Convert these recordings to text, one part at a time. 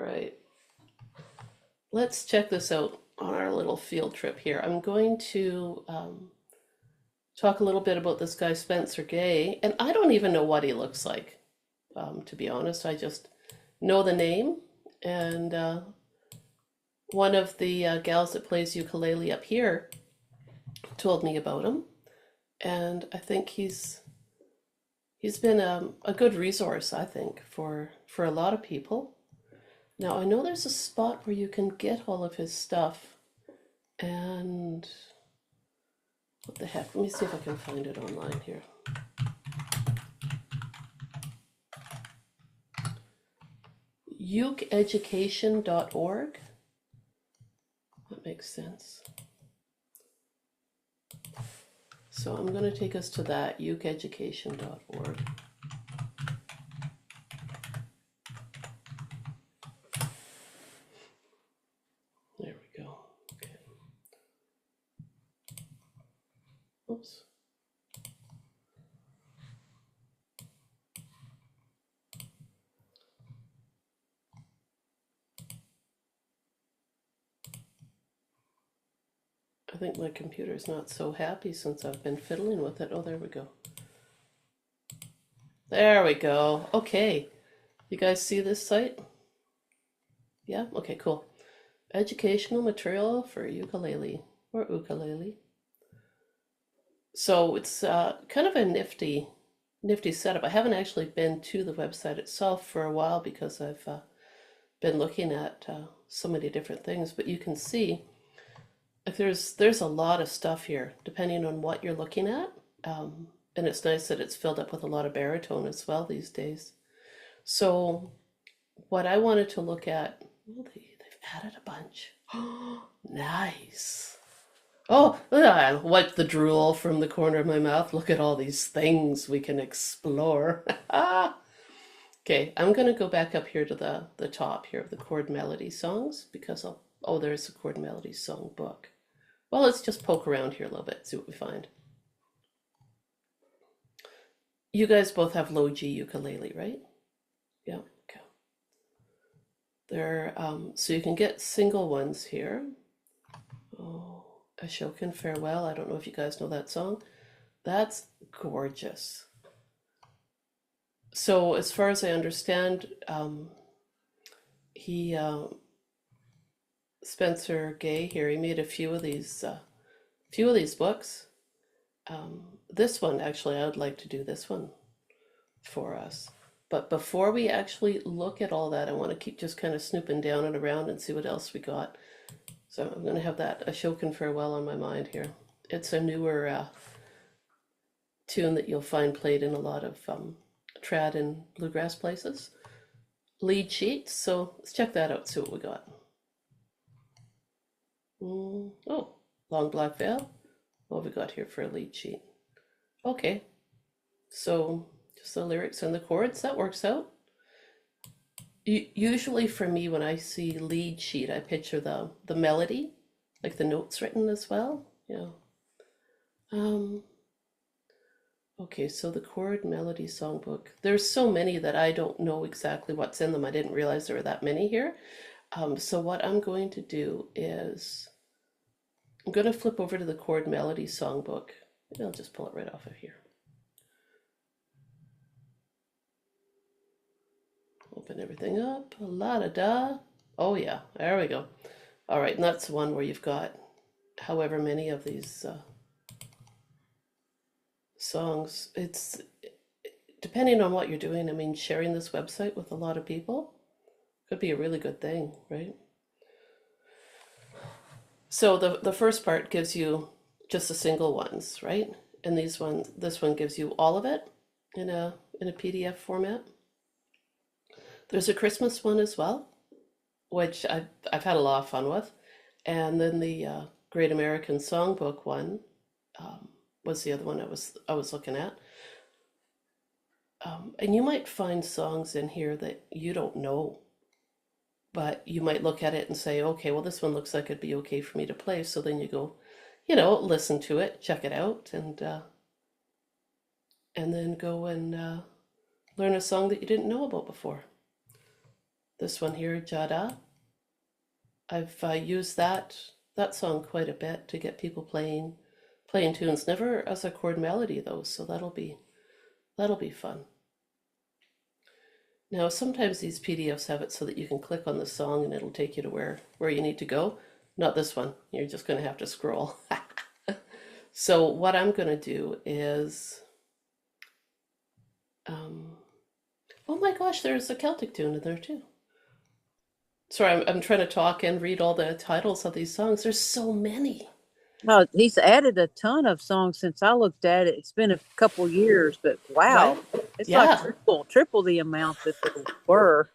right. Let's check this out on our little field trip here. I'm going to talk a little bit about this guy, Spencer Gay, and I don't even know what he looks like, to be honest. I just know the name, and one of the gals that plays ukulele up here told me about him, and I think he's been a good resource, I think, for a lot of people. Now, I know there's a spot where you can get all of his stuff, and what the heck? Let me see if I can find it online here. Ukeeducation.org. That makes sense. So I'm going to take us to that, ukeeducation.org. There we go. Okay. Oops. I think my computer's not so happy since I've been fiddling with it. Oh, there we go. There we go. Okay. You guys see this site? Yeah? Okay, cool. Educational material for ukulele or ukulele. So it's kind of a nifty setup. I haven't actually been to the website itself for a while because I've been looking at so many different things, but you can see if there's a lot of stuff here depending on what you're looking at, and it's nice that it's filled up with a lot of baritone as well these days. So what I wanted to look at, well, they've added a bunch. Oh, nice. Oh, I wiped the drool from the corner of my mouth. Look at all these things we can explore. Okay, I'm going to go back up here to the top here of the chord melody songs because there's a chord melody songbook. Well, let's just poke around here a little bit, see what we find. You guys both have low G ukulele, right? Yeah, okay. So you can get single ones here. Oh, Ashokan Farewell. I don't know if you guys know that song. That's gorgeous. So as far as I understand, Spencer Gay here, he made a few of these books. This one, actually, I would like to do this one for us. But before we actually look at all that, I want to keep just kind of snooping down and around and see what else we got. So I'm going to have that Ashokan Farewell on my mind here. It's a newer tune that you'll find played in a lot of trad and bluegrass places. Lead sheets, so let's check that out, see what we got. Oh, Long Black Veil. What have we got here for a lead sheet? Okay, so just the lyrics and the chords, that works out. Usually for me, when I see lead sheet, I picture the melody, like the notes written as well. Yeah. Okay, so the chord melody songbook. There's so many that I don't know exactly what's in them. I didn't realize there were that many here. So what I'm going to do is I'm going to flip over to the chord melody songbook. Maybe I'll just pull it right off of here. Open everything up. La-da-da. Oh yeah, there we go. All right, and that's the one where you've got however many of these songs. It's depending on what you're doing. I mean, sharing this website with a lot of people could be a really good thing, right? So the first part gives you just the single ones, right? And this one gives you all of it in a PDF format. There's a Christmas one as well, which I've had a lot of fun with. And then the Great American Songbook one was the other one I was looking at. And you might find songs in here that you don't know, but you might look at it and say, okay, well, this one looks like it'd be okay for me to play. So then you go, listen to it, check it out, and then go and learn a song that you didn't know about before. This one here, Jada. I've used that song quite a bit to get people playing tunes. Never as a chord melody though, so that'll be fun. Now sometimes these PDFs have it so that you can click on the song and it'll take you to where you need to go. Not this one. You're just going to have to scroll. So what I'm going to do is, oh my gosh, there's a Celtic tune in there too. Sorry, I'm trying to talk and read all the titles of these songs. There's so many. Oh, he's added a ton of songs since I looked at it. It's been a couple years, but wow, Right? it's like Yeah. triple the amount that there were.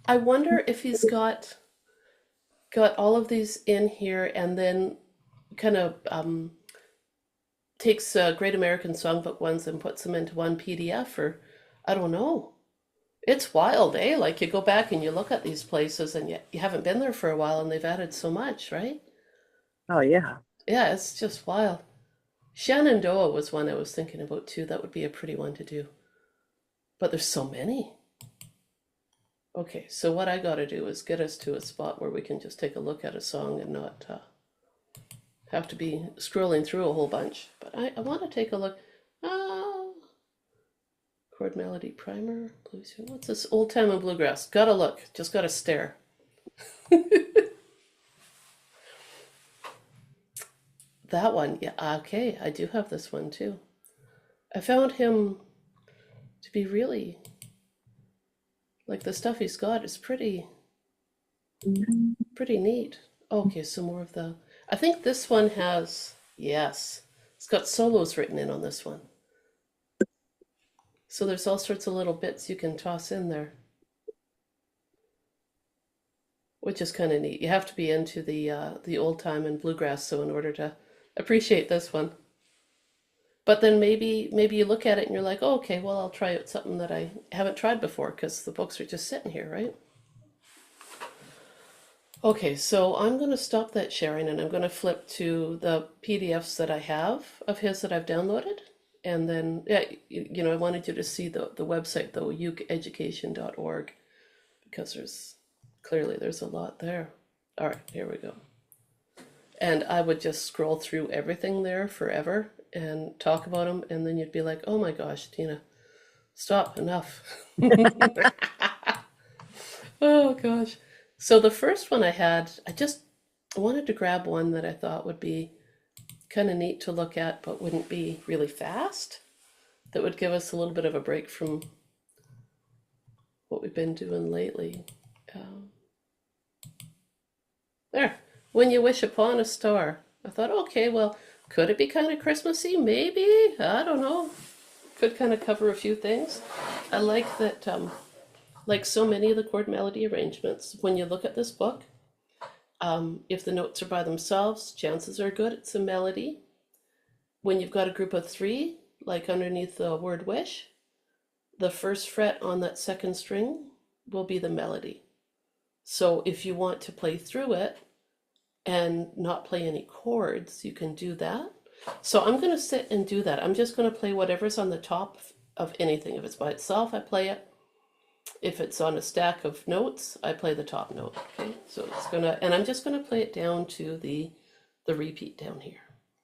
I wonder if he's got all of these in here and then kind of takes Great American Songbook ones and puts them into one PDF, or I don't know. It's wild, eh? Like you go back and you look at these places and you haven't been there for a while and they've added so much, right? Oh yeah. Yeah, it's just wild. Shenandoah was one I was thinking about too. That would be a pretty one to do. But there's so many. Okay, so what I got to do is get us to a spot where we can just take a look at a song and not have to be scrolling through a whole bunch. But I want to take a look. Chord melody primer. Blues. What's this? Old time and bluegrass. Gotta look. Just gotta stare. That one. Yeah, okay. I do have this one too. I found him to be really, like, the stuff he's got is pretty neat. Okay, so more of the, I think this one has, yes, it's got solos written in on this one. So there's all sorts of little bits you can toss in there, which is kind of neat. You have to be into the old time and bluegrass, so in order to appreciate this one. But then maybe you look at it and you're like, oh, okay, well, I'll try out something that I haven't tried before because the books are just sitting here, right? Okay, so I'm going to stop that sharing and I'm going to flip to the PDFs that I have of his that I've downloaded. And then, yeah, I wanted you to see the website, though, ukeeducation.org, because there's a lot there. All right, here we go. And I would just scroll through everything there forever and talk about them, and then you'd be like, oh my gosh, Tina, stop, enough. Oh gosh. So the first one I just wanted to grab one that I thought would be kind of neat to look at, but wouldn't be really fast. That would give us a little bit of a break from what we've been doing lately. There, When You Wish Upon a Star. I thought, okay, well, could it be kind of Christmassy? Maybe. I don't know. Could kind of cover a few things. I like that, like so many of the chord melody arrangements, when you look at this book, if the notes are by themselves, chances are good it's a melody. When you've got a group of three, like underneath the word wish, the first fret on that second string will be the melody. So if you want to play through it and not play any chords, you can do that. So I'm going to sit and do that. I'm just going to play whatever's on the top of anything. If it's by itself, I play it. If it's on a stack of notes, I play the top note. Okay, so it's gonna, and I'm just gonna play it down to the repeat down here.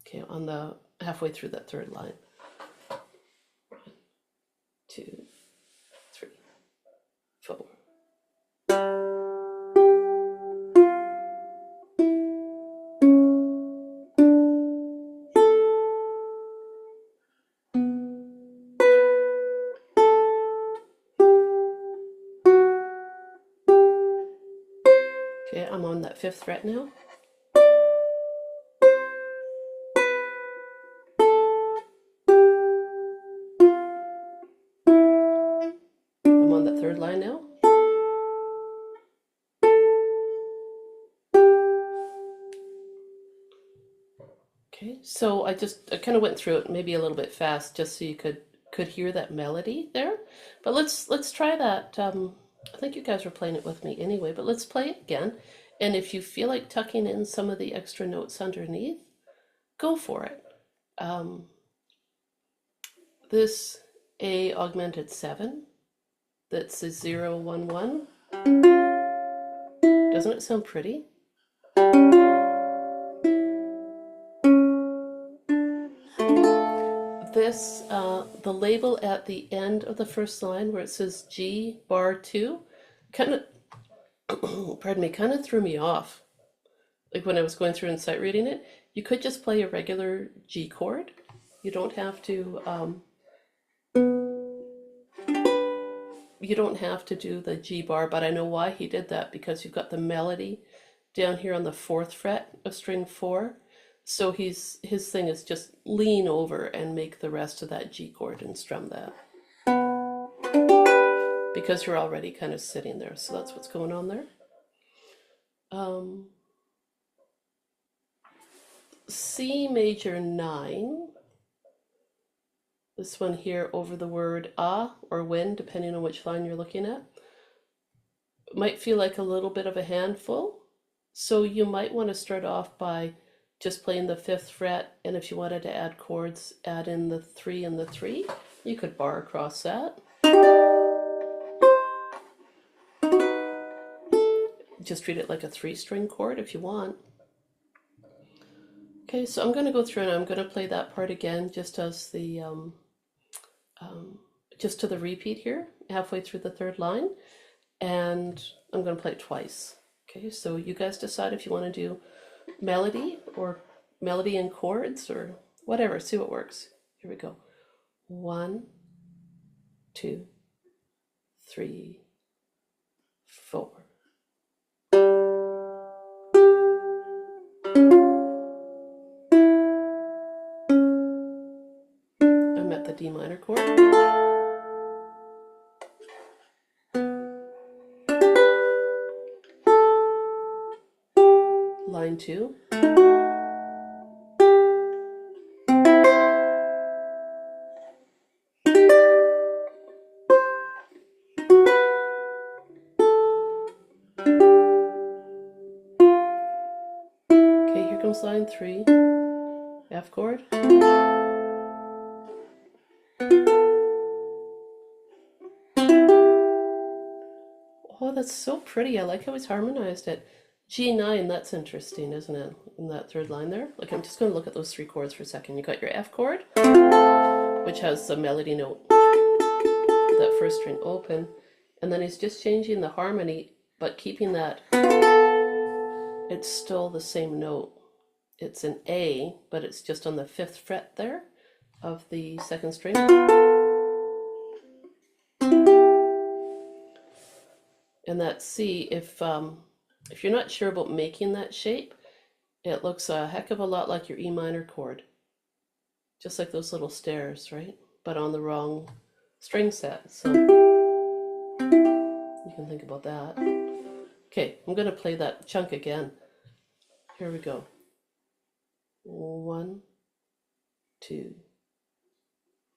Okay, on the halfway through that third line. 1, 2, 3, 4. Okay, I'm on that 5th fret now. I'm on that 3rd line now. Okay, so I kind of went through it maybe a little bit fast just so you could hear that melody there. But let's try that. I think you guys were playing it with me anyway, but let's play it again. And if you feel like tucking in some of the extra notes underneath, go for it. This A augmented 7, that's a 0, 1, 1. Doesn't it sound pretty? This, the label at the end of the first line where it says G bar 2, kind of, pardon me, kind of threw me off. Like when I was going through and sight reading it, you could just play a regular G chord. You don't have to, do the G bar, but I know why he did that, because you've got the melody down here on the 4th fret of string 4. So his thing is just lean over and make the rest of that G chord and strum that. Because you're already kind of sitting there, so that's what's going on there. C major 9. This one here over the word ah or when, depending on which line you're looking at. Might feel like a little bit of a handful. So you might want to start off by just playing the 5th fret, and if you wanted to add chords, add in the 3 and the 3. You could bar across that. Just treat it like a 3-string chord if you want. Okay, so I'm going to go through and I'm going to play that part again just as the just to the repeat here, halfway through the 3rd line, and I'm going to play it twice. Okay, so you guys decide if you want to do melody or melody and chords or whatever. See what works. Here we go. 1, 2, 3, 4. I'm at the D minor chord. Line 2. Okay, here comes line 3, F chord. Oh, that's so pretty. I like how he's harmonized it. G9, that's interesting, isn't it? In that 3rd line there. Like, I'm just going to look at those 3 chords for a second. You got your F chord, which has the melody note, that 1st string open, and then he's just changing the harmony, but keeping that, it's still the same note. It's an A, but it's just on the 5th fret there of the 2nd string. And that C, if you're not sure about making that shape, it looks a heck of a lot like your E minor chord. Just like those little stairs, right? But on the wrong string set. So you can think about that. Okay, I'm going to play that chunk again. Here we go. 1, 2,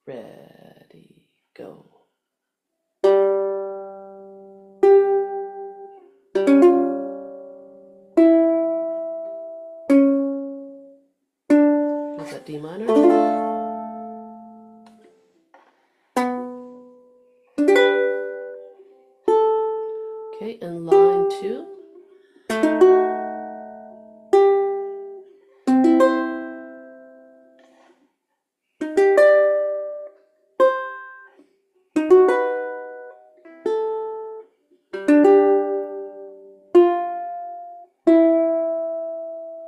ready, go. Is that D minor? Okay, and line 2.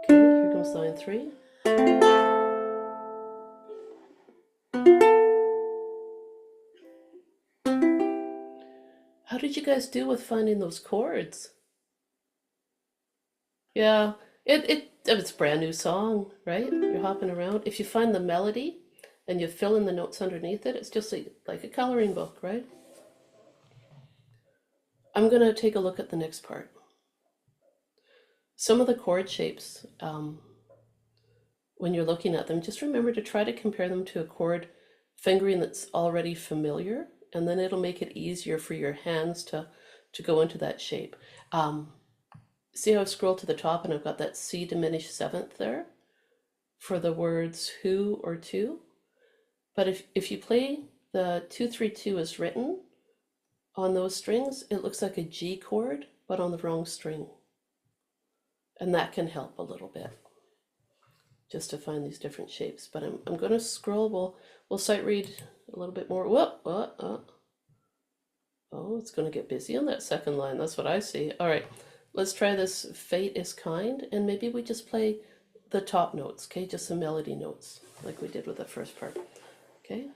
Okay, here comes line 3. How did you guys do with finding those chords? Yeah, it's a brand new song, right? You're hopping around. If you find the melody and you fill in the notes underneath it, it's just like a coloring book, right? I'm going to take a look at the next part. Some of the chord shapes, when you're looking at them, just remember to try to compare them to a chord fingering that's already familiar, and then it'll make it easier for your hands to go into that shape. See how I've scrolled to the top and I've got that C diminished 7th there for the words who or to? But if you play the 2-3-2 as written on those strings, it looks like a G chord, but on the wrong string. And that can help a little bit just to find these different shapes. But I'm going to scroll. We'll sight read a little bit more. Whoop, oh, it's going to get busy on that second line. That's what I see. All right, let's try this. Fate is kind, and maybe we just play the top notes, okay? Just the melody notes, like we did with the first part, okay?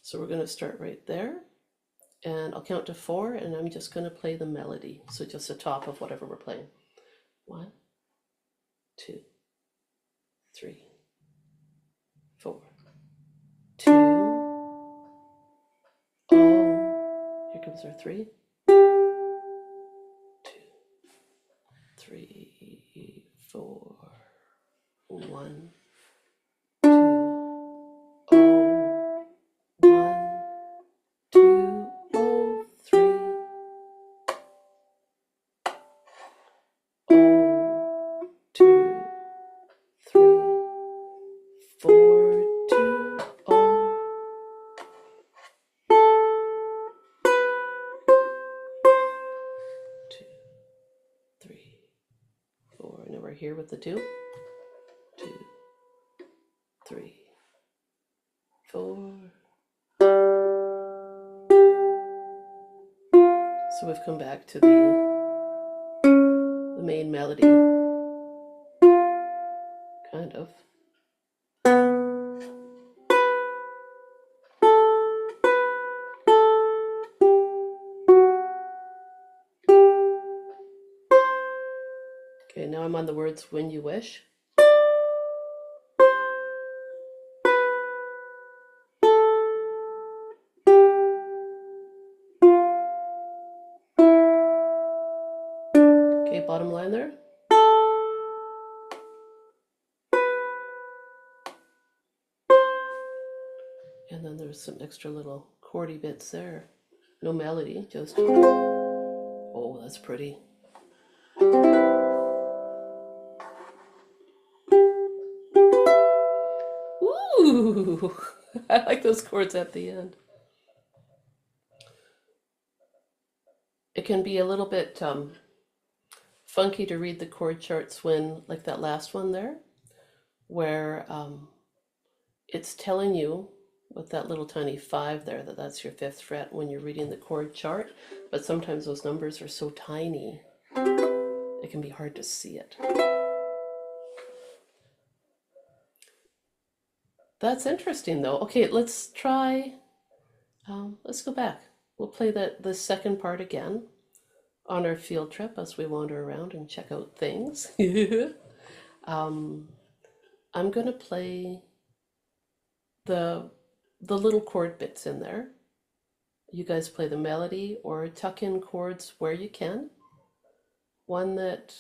So we're going to start right there, and I'll count to 4, and I'm just going to play the melody. So just the top of whatever we're playing. 1, 2, 3, 4. 2. Oh, here comes our 3. 2, 3, 4. 1, 2. Oh, 1, 2. Oh, 3. Oh, 2, 3, 4. 2. Oh. 2, 3, 4. Now we're here with the 2. 2, 3, 4. So we've come back to the main melody, kind of. Okay, now I'm on the words When You Wish. Okay, bottom line there. And then there's some extra little chordy bits there. No melody, just, oh, that's pretty. Ooh, I like those chords at the end. It can be a little bit funky to read the chord charts when, like that last one there, where it's telling you with that little tiny 5 there that that's your 5th fret when you're reading the chord chart, but sometimes those numbers are so tiny it can be hard to see it. That's interesting though. Okay, let's try, let's go back. We'll play the second part again on our field trip as we wander around and check out things. I'm gonna play the little chord bits in there. You guys play the melody or tuck in chords where you can. One that,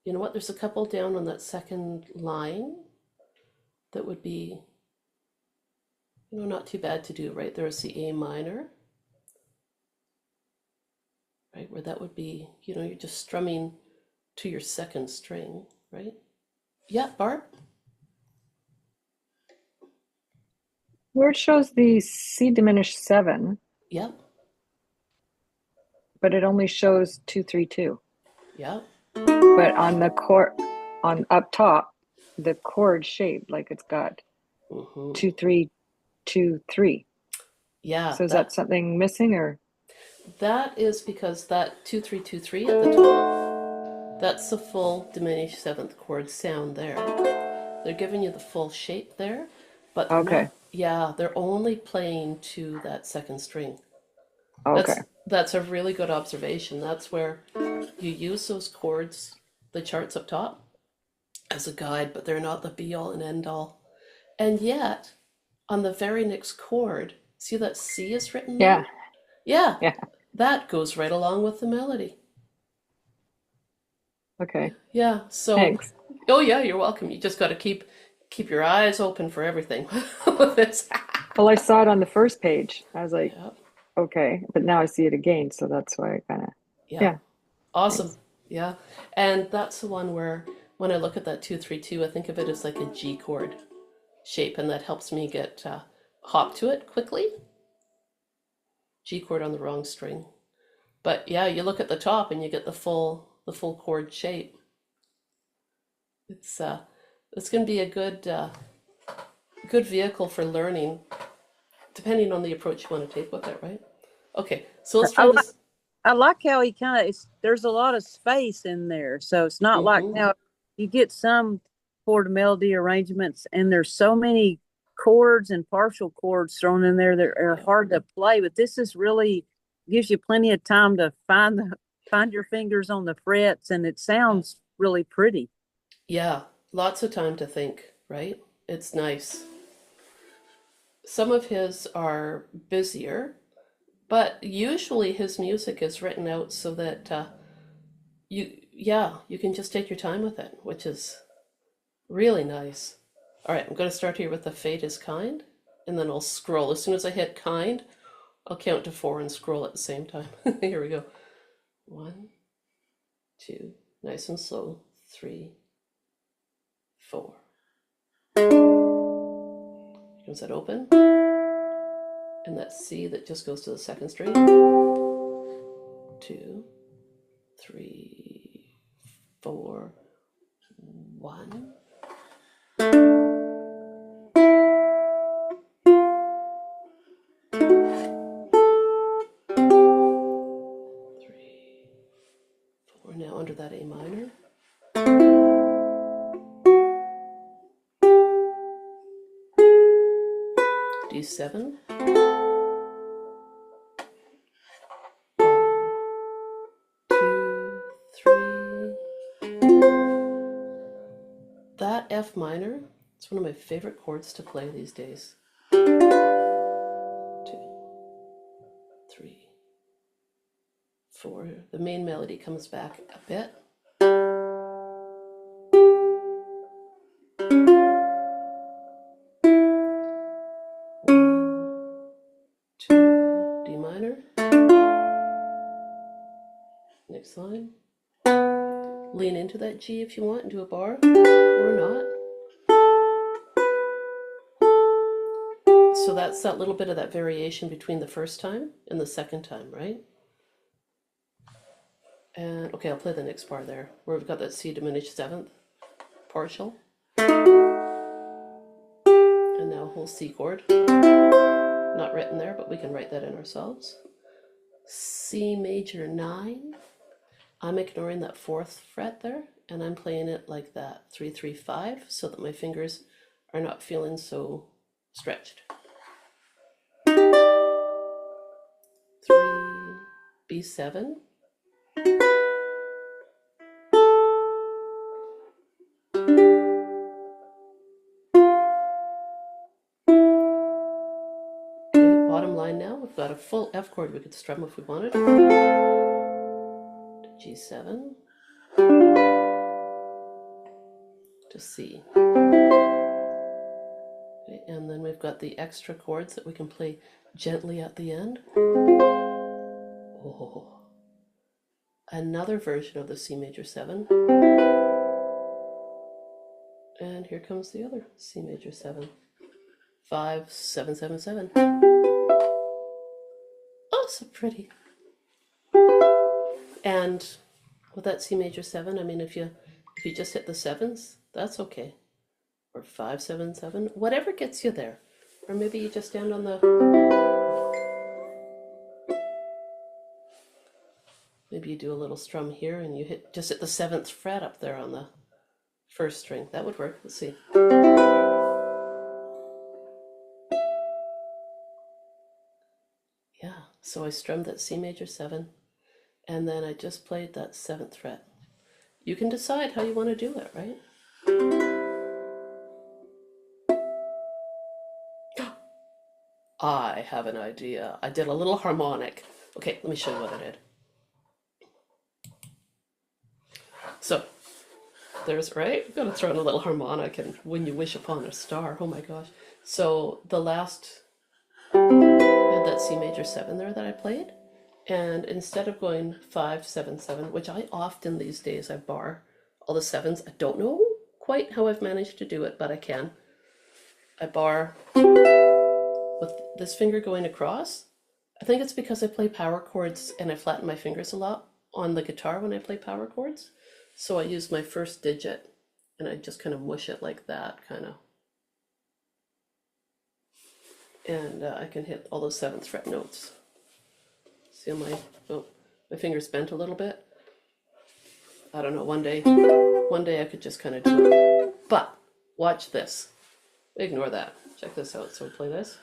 you know what, there's a couple down on that second line that would be, you know, not too bad to do. Right there's the A minor, right, where that would be, you know, you're just strumming to your second string, right? Yeah, Barb? Where it shows the C diminished 7, Yeah, but it only shows 2 3 2. yeah. But on the chord, on up top, the chord shape, like it's got 2 3 2 3. Yeah, So is that something missing, or? that is because that 2 3 2 3 at the top, that's the full diminished 7th chord sound there. They're giving you the full shape there, but they're Okay. not, yeah, they're only playing to that second string. Okay. That's a really good observation. That's where you use those chords, the charts up top, as a guide, but they're not the be all and end all. And yet, on the very next chord, see that C is written there? Yeah. Yeah, that goes right along with the melody. Okay. Yeah, so, Thanks. oh yeah, you're welcome. You just got to keep your eyes open for everything with this. Well, I saw it on the first page. I was like, Yeah, okay, but now I see it again, so that's why I kind of, yeah. Awesome. Thanks. Yeah. And that's the one where when I look at that 2 3 2, I think of it as like a G chord shape, and that helps me get hop to it quickly. G chord on the wrong string. But yeah, you look at the top and you get the full chord shape. It's going to be a good vehicle for learning, depending on the approach you want to take with it, right? Okay, so let's try this. I like how he kind of, there's a lot of space in there. So it's not like how you get some chord melody arrangements and there's so many chords and partial chords thrown in there that are hard to play. But this is really gives you plenty of time to find your fingers on the frets, and it sounds really pretty. Yeah, lots of time to think, right? It's nice. Some of his are busier, but usually his music is written out so that you can just take your time with it, which is really nice. All right, I'm going to start here with the Fate is Kind, and then I'll scroll. As soon as I hit kind, I'll count to 4 and scroll at the same time. Here we go. 1, 2, nice and slow. 3, 4. Here comes that open. And that C that just goes to the second string. 2, 3, 4, 1. 3, 4. Now under that A minor. D7. That F minor, it's one of my favorite chords to play these days. 2, 3, 4. The main melody comes back a bit. 1, 2, D minor. Next line. Lean into that G if you want and do a bar, or not. So that's that little bit of that variation between the first time and the second time, right? And okay, I'll play the next bar there, where we've got that C diminished 7th partial. And now whole C chord. Not written there, but we can write that in ourselves. C major 9. I'm ignoring that 4th fret there, and I'm playing it like that, 3, 3, 5, so that my fingers are not feeling so stretched. 3, B7. Okay, bottom line now, we've got a full F chord we could strum if we wanted. To G7. To C. Okay, and then we've got the extra chords that we can play gently at the end. Oh, another version of the C major 7. And here comes the other C major 7. 5, 7, 7, 7. Oh, so pretty. And with that C major 7, I mean, if you just hit the 7s, that's okay. Or 5, 7, 7, whatever gets you there. Or maybe you just stand on the... Maybe you do a little strum here and you just hit the 7th fret up there on the first string. That would work. Let's see. Yeah, so I strummed that C major 7 and then I just played that 7th fret. You can decide how you want to do it, right? I have an idea. I did a little harmonic. Okay, let me show you what I did. So, there's, right? I've got to throw in a little harmonic and When You Wish Upon a Star. Oh my gosh. So, the last, I had that C major 7 there that I played. And instead of going 5, 7, 7, which I often these days, I bar all the 7s. I don't know quite how I've managed to do it, but I can. I bar with this finger going across. I think it's because I play power chords and I flatten my fingers a lot on the guitar when I play power chords. So I use my first digit and I just kind of mush it like that, kind of. And I can hit all those 7th fret notes. See how my finger's bent a little bit? I don't know, one day I could just kind of do it. But watch this. Ignore that. Check this out. So we play this.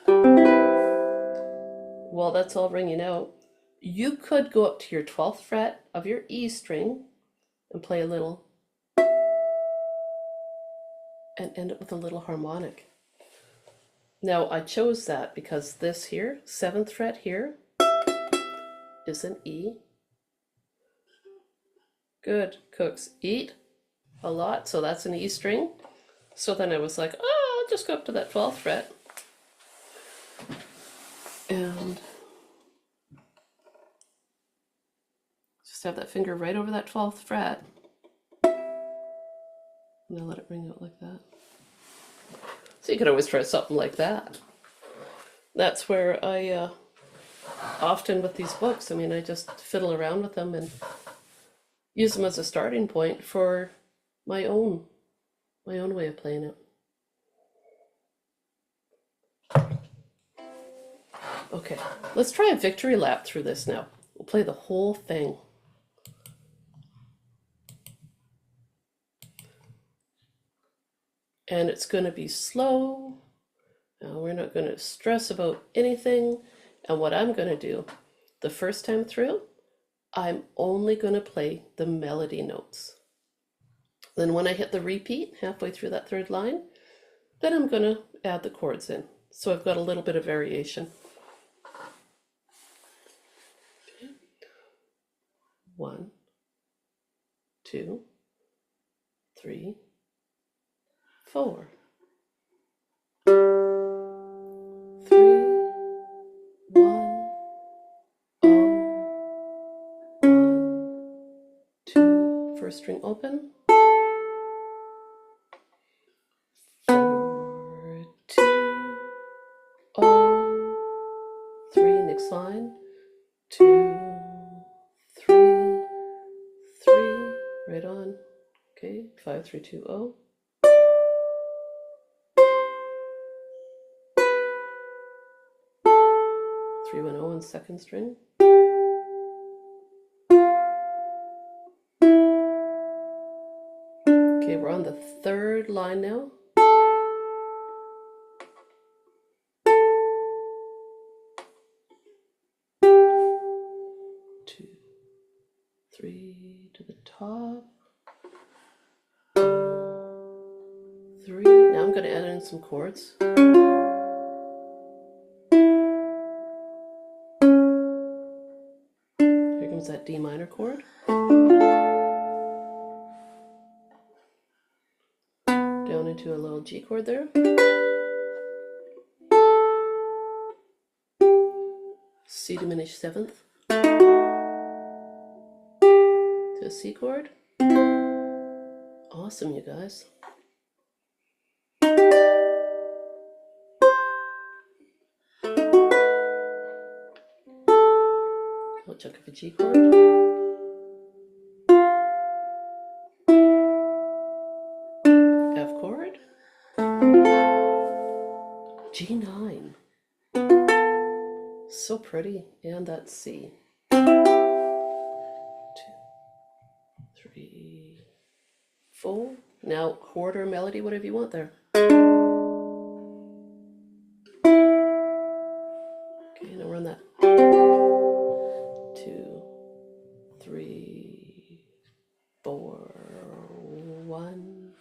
While that's all ringing out, you could go up to your 12th fret of your E string and play a little, and end up with a little harmonic. Now I chose that because this here, 7th fret here, is an E. Good, cooks eat a lot, so that's an E string. So then I was like, oh, I'll just go up to that 12th fret. And just have that finger right over that 12th fret. And I'll let it ring out like that. So you could always try something like that. That's where I often with these books, I mean, I just fiddle around with them and use them as a starting point for my own way of playing it. Okay, let's try a victory lap through this now. We'll play the whole thing. And it's going to be slow. We're not going to stress about anything. And what I'm going to do the first time through, I'm only going to play the melody notes. Then when I hit the repeat halfway through that 3rd line, then I'm going to add the chords in. So I've got a little bit of variation. Okay. 1, 2, 3, 4. 3, 1, oh, 1, 2, first string open. 4, 2, oh, 3, next line. 2, 3, 3, right on. Okay, 5, 3, 2, oh. 3, 1, 0 on 2nd string. Okay, we're on the 3rd line now. 2, 3 to the top. 3. Now I'm going to add in some chords. Here comes that D minor chord. Down into a little G chord there. C diminished 7th. To a C chord. Awesome, you guys. A chunk of a G chord. F chord. G9. So pretty. And that's C. 2, 3, 4. Now chord or melody, whatever you want there. Okay, now we're on that. 2, 3, 4, 1.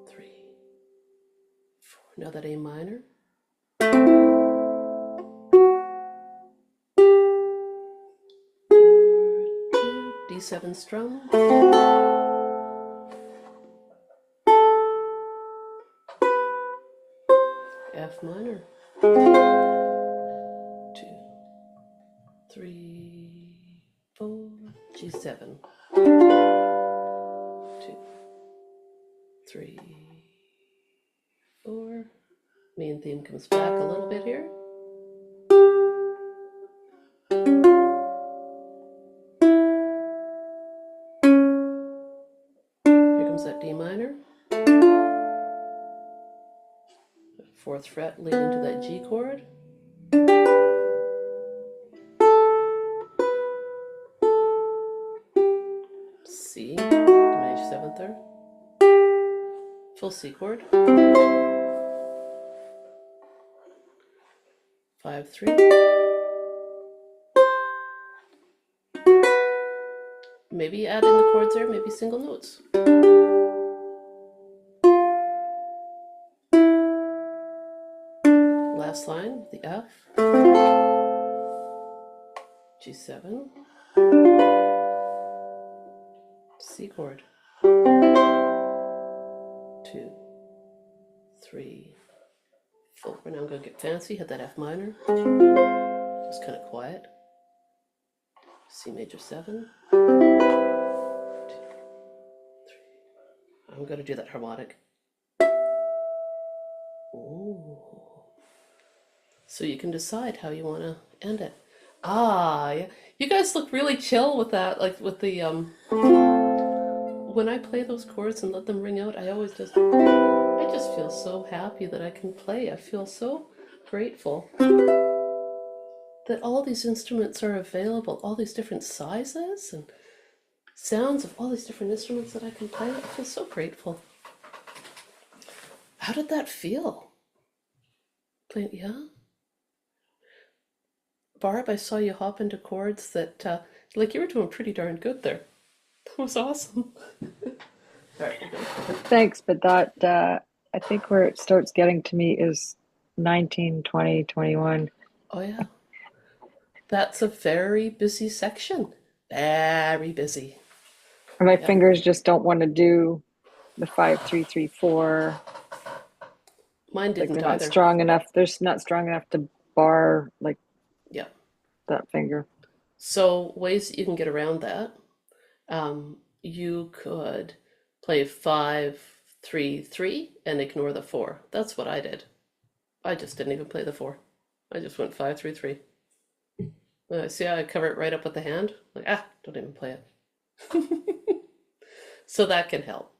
3, 4. Now that A minor. D7 strum. F minor. 2, 3, 4. G7. 2, 3, 4. Main theme comes back a little bit here. strums at D minor, 4th fret leading to that G chord, C, diminished 7th there, full C chord, 5-3, maybe add in the chords there, maybe single notes. Last line, the F, G7, C chord, 2, 3, 4. Now I'm going to get fancy, hit that F minor, just kind of quiet. C major 7, 2, 3. I'm going to do that harmonic. Ooh. So you can decide how you want to end it. Ah, yeah. You guys look really chill with that, like with the when I play those chords and let them ring out, I just feel so happy that I can play. I feel so grateful that all these instruments are available, all these different sizes and sounds of all these different instruments that I can play. I feel so grateful. How did that feel? Playing, yeah? Barb, I saw you hop into chords that, like you were doing pretty darn good there. That was awesome. All right, Thanks, but that I think where it starts getting to me is 19, 20, 21. Oh yeah. That's a very busy section. Very busy. My Yeah. fingers just don't want to do the 5, 3, 3, 4. Mine Like didn't they're not either. strong enough. They're not strong enough to bar like Yeah. that finger. So ways that you can get around that. You could play 5, 3, 3 and ignore the 4. That's what I did. I just didn't even play the 4. I just went 5, 3, 3. See how I cover it right up with the hand? Like, don't even play it. So that can help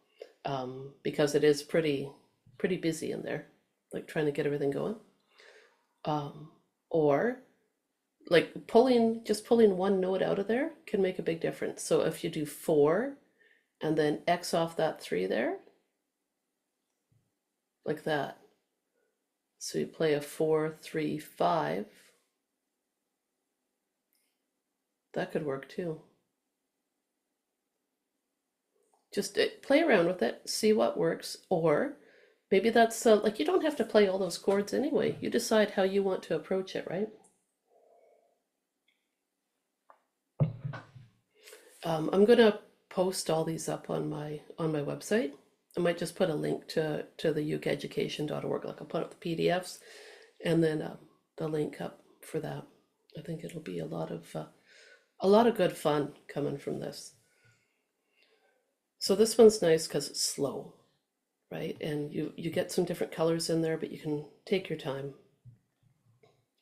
because it is pretty busy in there, like trying to get everything going. Or like just pulling one note out of there can make a big difference. So if you do 4 and then X off that 3 there, like that. So you play a 4, 3, 5. That could work too. Just play around with it, see what works, or maybe that's like you don't have to play all those chords anyway. You decide how you want to approach it, right? I'm gonna post all these up on my website. I might just put a link to the ukeducation.org. Like I'll put up the PDFs and then the link up for that. I think it'll be a lot of good fun coming from this. So this one's nice because it's slow, right? And you get some different colors in there, but you can take your time.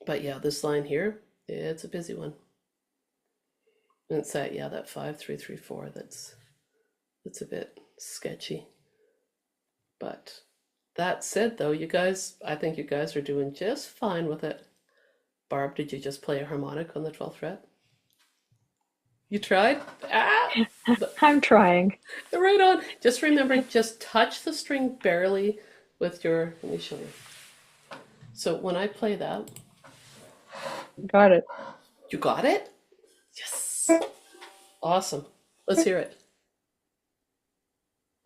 But yeah, this line here, it's a busy one. And it's that 5, 3, 3, 4 that's a bit sketchy. But that said though, I think you guys are doing just fine with it. Barb, did you just play a harmonic on the 12th fret? You tried? I'm trying. Right on. Just remember, just touch the string barely with your, let me show you. So when I play that. Got it. You got it? Yes. Awesome. Let's hear it.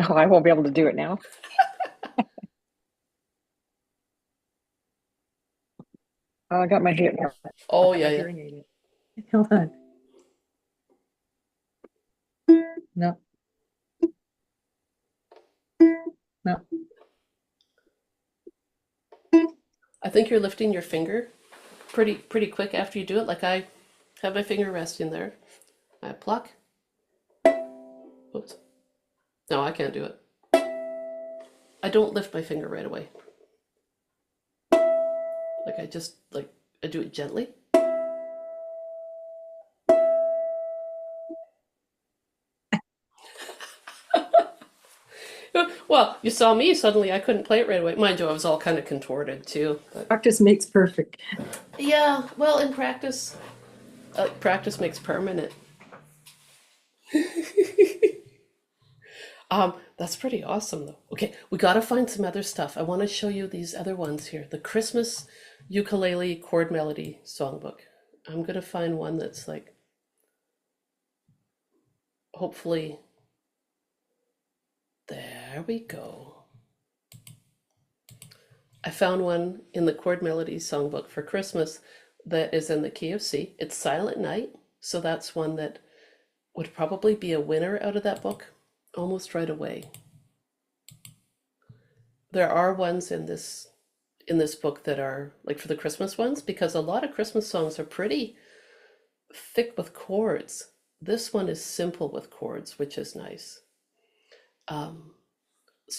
Oh, I won't be able to do it now. Oh, I got my hearing. Oh, yeah. Hearing aid. Hold on. No. No. I think you're lifting your finger pretty quick after you do it. Like I have my finger resting there. I pluck. Oops. No, I can't do it. I don't lift my finger right away. Like I do it gently. Well, you saw me, suddenly I couldn't play it right away. Mind you, I was all kind of contorted too. But Practice makes perfect. yeah, well, in practice, practice makes permanent. That's pretty awesome though. Okay, we gotta find some other stuff. I want to show you these other ones here. The Christmas ukulele chord melody songbook. I'm gonna find one that's like, hopefully, there we go. I found one in the chord melody songbook for Christmas that is in the key of C. It's Silent Night, so that's one that would probably be a winner out of that book almost right away. There are ones in this book that are like for the Christmas ones, because a lot of Christmas songs are pretty thick with chords. This one is simple with chords, which is nice. So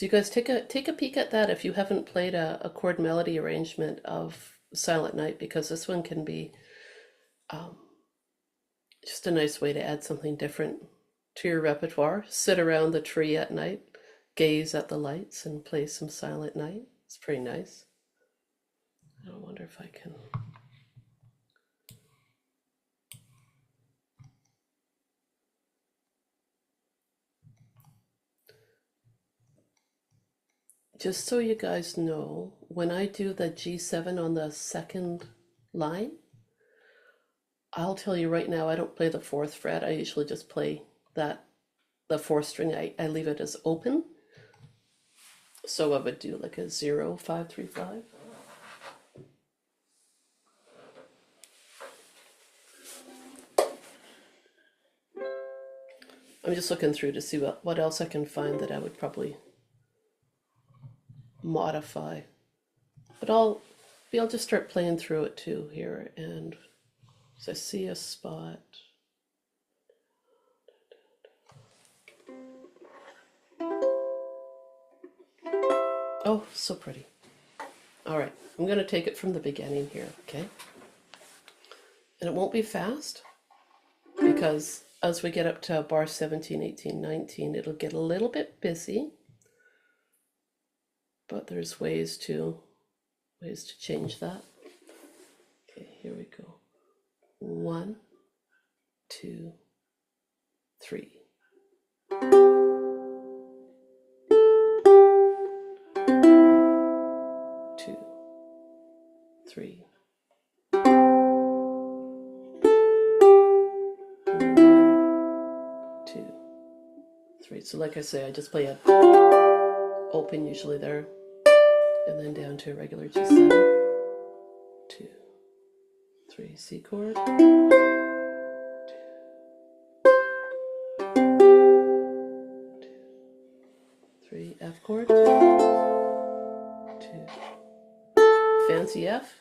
you guys take a peek at that if you haven't played a chord melody arrangement of Silent Night, because this one can be just a nice way to add something different to your repertoire. Sit around the tree at night, gaze at the lights, and play some Silent Night. It's pretty nice. I wonder if I can. Just so you guys know, when I do the G7 on the second line, I'll tell you right now, I don't play the fourth fret. I usually just play the fourth string. I leave it as open. So I would do like a 0, 5, 3, 5. I'm just looking through to see what else I can find that I would probably modify. But I'll just start playing through it too here, and as I see a spot. Oh, so pretty. All right, I'm going to take it from the beginning here, okay? And it won't be fast, because as we get up to bar 17, 18, 19, it'll get a little bit busy. But there's ways to change that. Okay, here we go. 1, 2, 3. 2, 3. 1, 2, 3. So like I say, I just play a open usually there, and then down to a regular G7, 2, 3, C chord, 3, F chord, 2, fancy F,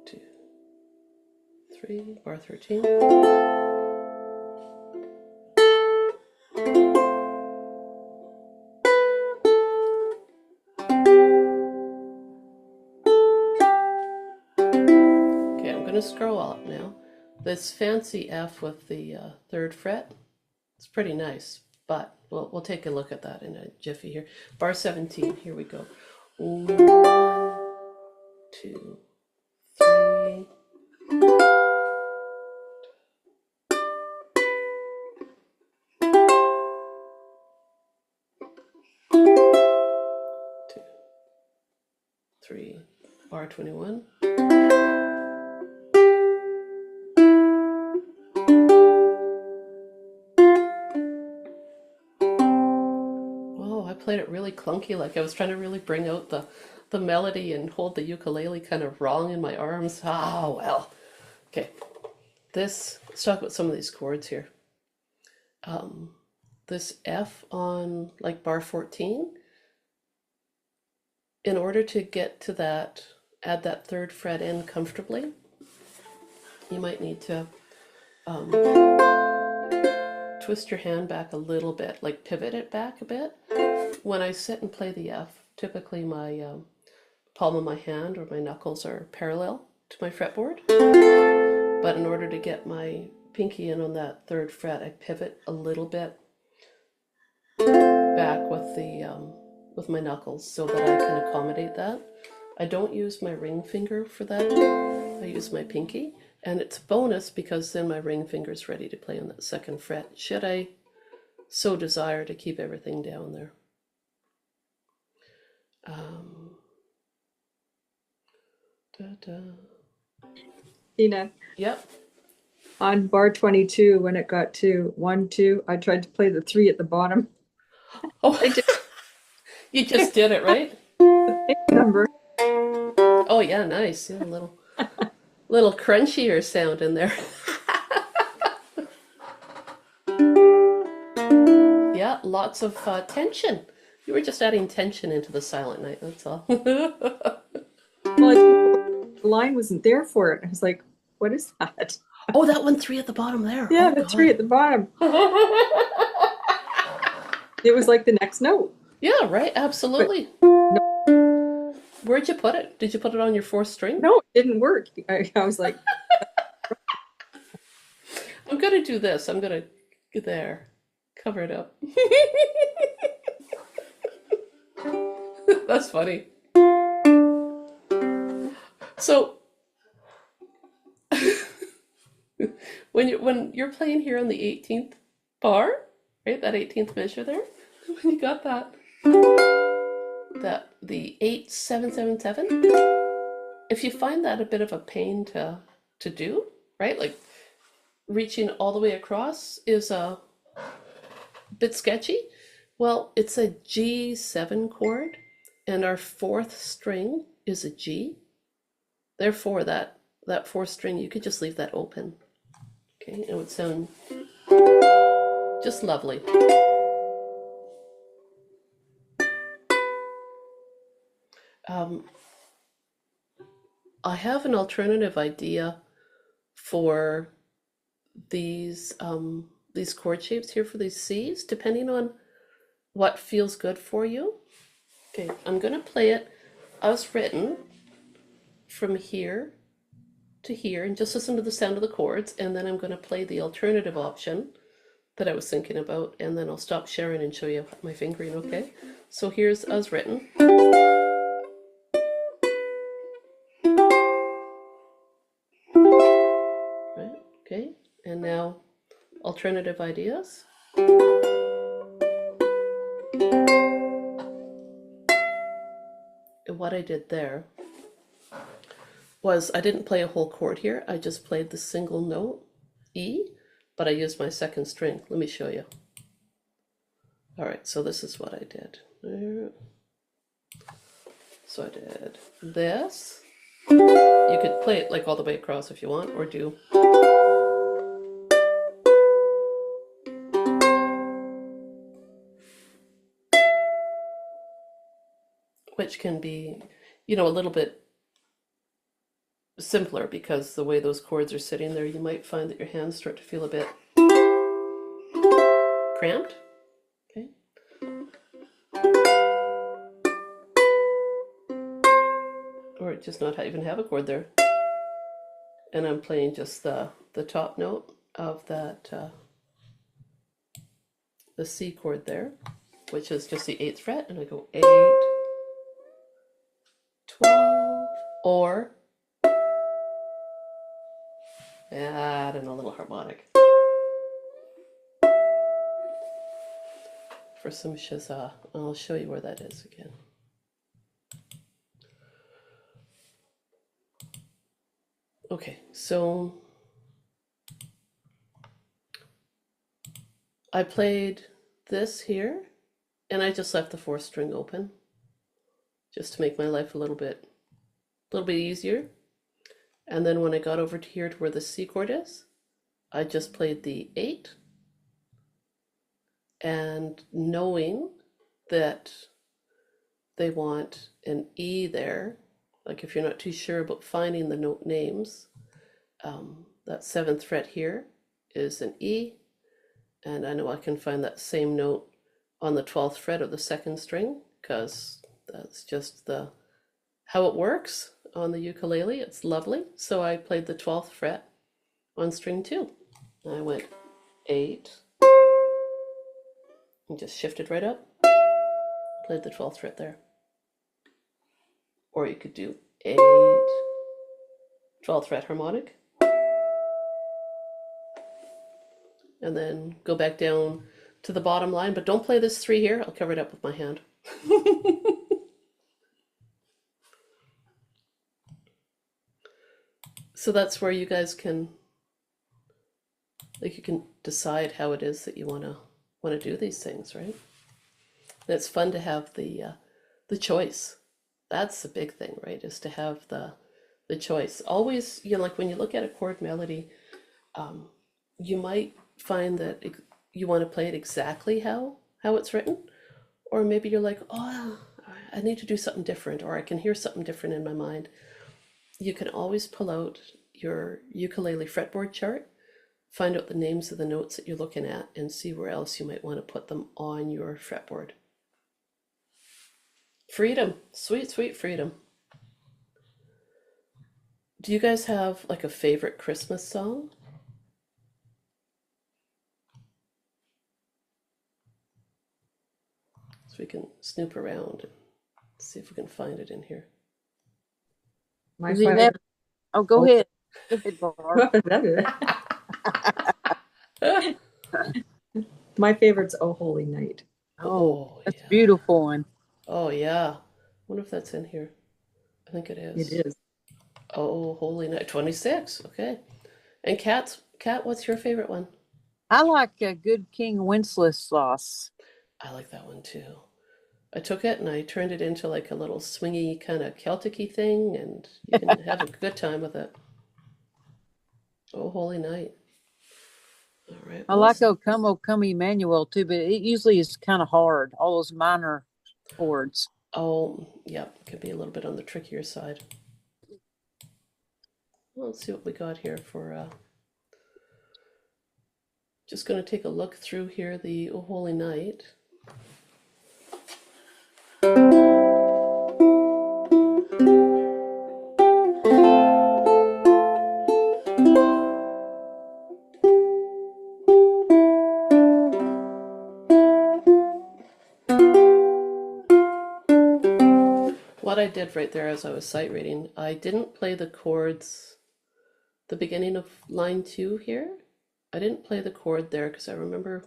2, 3, bar 13. Scroll up now. This fancy F with the third fret, it's pretty nice, but we'll take a look at that in a jiffy here. Bar 17, here we go. 1, 2, 3. 2, 3, bar 21. Played it really clunky, like I was trying to really bring out the melody and hold the ukulele kind of wrong in my arms. Oh well. Okay, let's talk about some of these chords here. This F on like bar 14, in order to get to that, add that third fret in comfortably, you might need to twist your hand back a little bit, like pivot it back a bit. When I sit and play the F, typically my palm of my hand or my knuckles are parallel to my fretboard, but in order to get my pinky in on that 3rd fret, I pivot a little bit back with my knuckles so that I can accommodate that. I don't use my ring finger for that. I use my pinky, and it's a bonus because then my ring finger is ready to play on that 2nd fret, should I so desire to keep everything down there. Tina, Yep. on bar 22, when it got to 1, 2, I tried to play the 3 at the bottom. Oh, you just did it, right? Number. Oh yeah, nice. Yeah, a little crunchier sound in there. Yeah, lots of tension. You were just adding tension into the silent night, that's all. Well, the line wasn't there for it. I was like, what is that? Oh, that one 3 at the bottom there. Yeah, oh, the God. 3 at the bottom. It was like the next note. Yeah, right, absolutely. No. Where'd you put it? Did you put it on your 4th string? No, it didn't work. I was like, I'm gonna do this. I'm gonna get there. Cover it up. That's funny. So when you're playing here on the 18th bar, right? That 18th measure there, when you got that the 8 7 7 7, if you find that a bit of a pain to do, right? Like reaching all the way across is a bit sketchy. Well, it's a G7 chord, and our 4th string is a G. Therefore, that 4th string, you could just leave that open. Okay, it would sound just lovely. I have an alternative idea for these chord shapes here for these C's, depending on what feels good for you. Okay, I'm going to play it as written from here to here, and just listen to the sound of the chords, and then I'm going to play the alternative option that I was thinking about, and then I'll stop sharing and show you my fingering, okay? So here's as written. Right, okay, and now alternative ideas. And what I did there was I didn't play a whole chord here. I just played the single note, E, but I used my 2nd string. Let me show you. All right, so this is what I did. So I did this. You could play it like all the way across if you want, or do. Which can be, a little bit simpler because the way those chords are sitting there, you might find that your hands start to feel a bit cramped. Okay. Or just not even have a chord there. And I'm playing just the top note of that, the C chord there, which is just the 8th fret, and I go 8, 12, or add in a little harmonic for some shazza. I'll show you where that is again. Okay, so I played this here, and I just left the 4th string open just to make my life a little bit easier. And then when I got over to here to where the C chord is, I just played the 8, and knowing that they want an E there, like if you're not too sure about finding the note names, that 7th fret here is an E, and I know I can find that same note on the 12th fret of the 2nd string because that's just how it works. on the ukulele. It's lovely. So I played the 12th fret on string 2. I went 8 and just shifted right up. Played the 12th fret there. Or you could do 8, 12th fret harmonic, and then go back down to the bottom line, but don't play this 3 here. I'll cover it up with my hand. So that's where you guys can, like, you can decide how it is that you want to do these things, right? And it's fun to have the choice. That's the big thing, right? Is to have the choice. Always, like when you look at a chord melody, you might find that you want to play it exactly how it's written, or maybe you're like, oh, I need to do something different, or I can hear something different in my mind. You can always pull out your ukulele fretboard chart, find out the names of the notes that you're looking at, and see where else you might want to put them on your fretboard. Freedom, sweet, sweet freedom. Do you guys have like a favorite Christmas song? So we can snoop around and see if we can find it in here. My favorite. Oh, go ahead. Go ahead, Barb. My favorite's "Oh Holy Night." Oh, that's yeah. a beautiful one. Oh yeah. I wonder if that's in here. I think it is. It is. Oh Holy Night, 26. Okay. And Kat, what's your favorite one? I like Good King Wenceslas. I like that one too. I took it and I turned it into like a little swingy kind of Celtic-y thing, and you can have a good time with it. Oh Holy Night. All right. I like O Come Emmanuel too, but it usually is kind of hard. All those minor chords. Oh, yeah, it could be a little bit on the trickier side. Well, let's see what we got here for. Just going to take a look through here, the O Holy Night. What I did right there as I was sight reading, I didn't play the chords, the beginning of line 2 here. I didn't play the chord there because I remember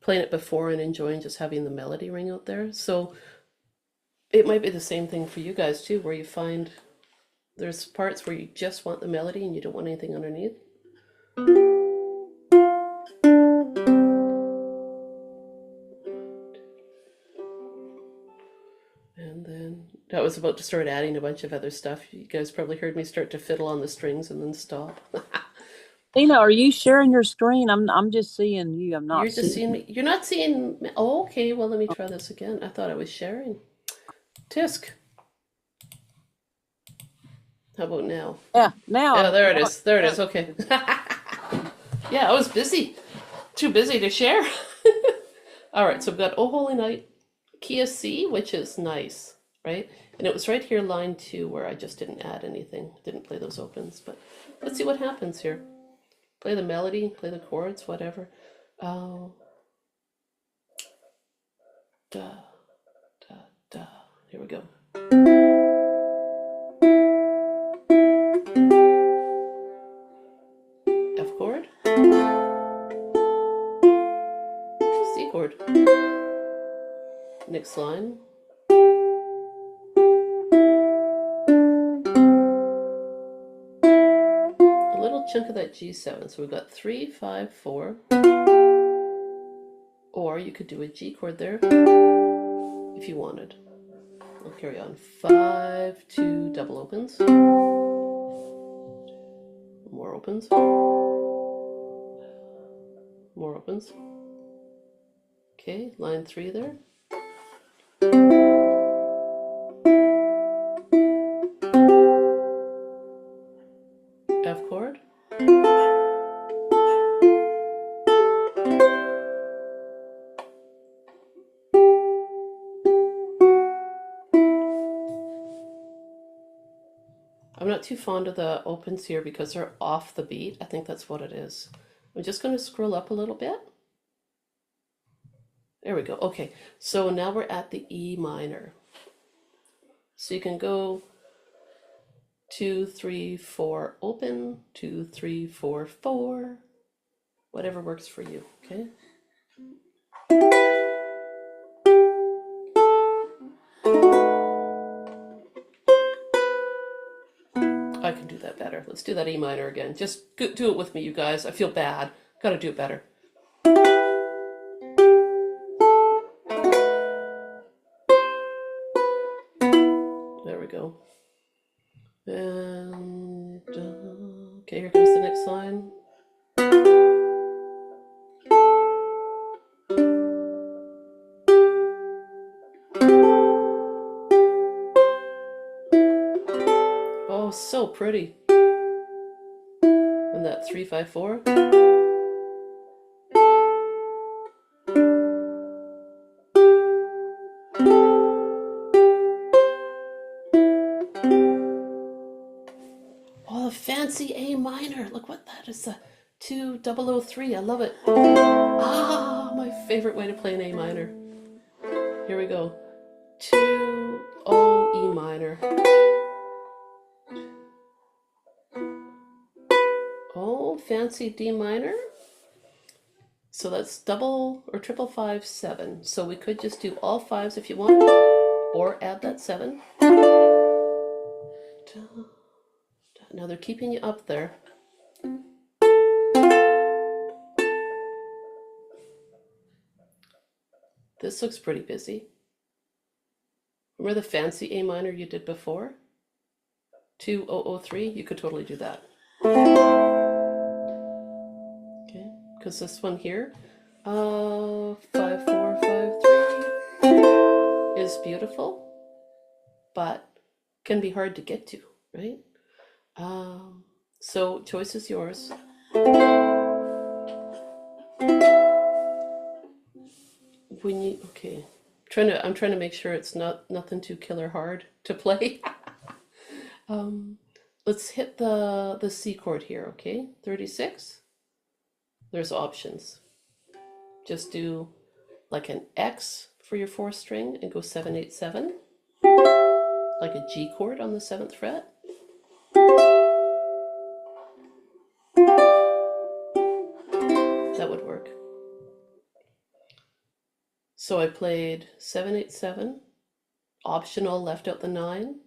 playing it before and enjoying just having the melody ring out there. So it might be the same thing for you guys too, where you find there's parts where you just want the melody and you don't want anything underneath. And then I was about to start adding a bunch of other stuff. You guys probably heard me start to fiddle on the strings and then stop. Tina, are you sharing your screen? I'm just seeing you. I'm not. You're just seeing me. You're not seeing me. Oh, okay. Well, let me try this again. I thought I was sharing. Tisk. How about now? Yeah, now. Yeah, there it is. There it is. Okay. Yeah, I was busy. Too busy to share. All right, so we've got Oh Holy Night, key of C, which is nice, right? And it was right here, line 2, where I just didn't add anything. Didn't play those opens, but let's see what happens here. Play the melody, play the chords, whatever. Oh. Da, da, da. Here we go. F chord. C chord. Next line. A little chunk of that G7. So we've got 3, 5, 4. Or you could do a G chord there if you wanted. I'll carry on. 5, 2, double opens. More opens. More opens. Okay, line 3 there. F chord. I'm not too fond of the opens here because they're off the beat. I think that's what it is. I'm just going to scroll up a little bit. There we go. Okay, so now we're at the E minor. So you can go 2, 3, 4, open, 2, 3, 4, 4, whatever works for you, okay? I can do that better. Let's do that E minor again. Just do it with me, you guys. I feel bad. Gotta do it better. There we go. And okay, here comes the next line. Oh, so pretty. And that 3, 5, 4. Oh, a fancy A minor. Look what that is. A 2003. I love it. Ah, my favorite way to play an A minor. Here we go. 2, O, E minor. Oh, fancy D minor. So that's double or triple 5, 7. So we could just do all 5s if you want, or add that 7. Now they're keeping you up there. This looks pretty busy. Remember the fancy A minor you did before? 2003, you could totally do that. Okay, because this one here, 5, 4, 5, 3 is beautiful, but can be hard to get to, right? So choice is yours. When you okay, I'm trying to make sure it's nothing too killer hard to play. Let's hit the C chord here, okay? 36. There's options. Just do like an X for your 4th string and go 7, 8, 7, like a G chord on the 7th fret. That would work. So I played 7, 8, 7, optional, left out the 9.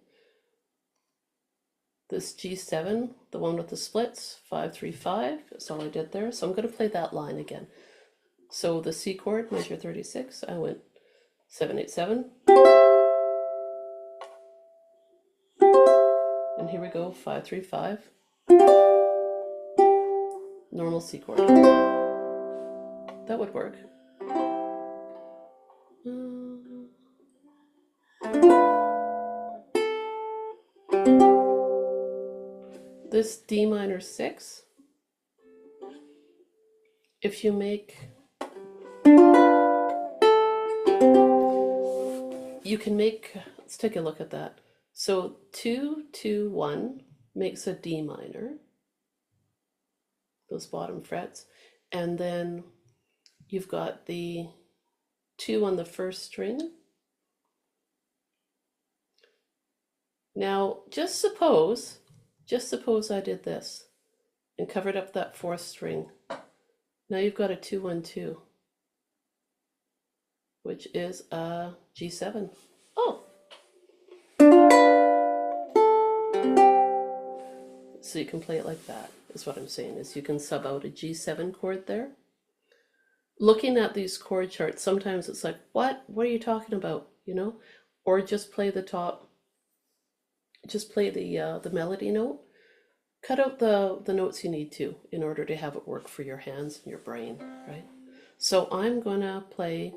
This G7, the one with the splits, 5, 3, 5, that's all I did there. So I'm going to play that line again. So the C chord, measure 36, I went 7, 8, 7. And here we go, 5, 3, 5. Normal C chord. That would work. This D minor 6, if you make, you can make, let's take a look at that. So 2, 2, 1 makes a D minor, those bottom frets, and then you've got the 2 on the 1st string. Now, just suppose I did this and covered up that 4th string. Now you've got a 2, 1, 2, which is a G7. Oh! So you can play it like that, is what I'm saying, is you can sub out a G7 chord there. Looking at these chord charts, sometimes it's like, what are you talking about, you know? Or just play the top, just play the melody note. Cut out the notes you need to in order to have it work for your hands and your brain, right? So I'm gonna play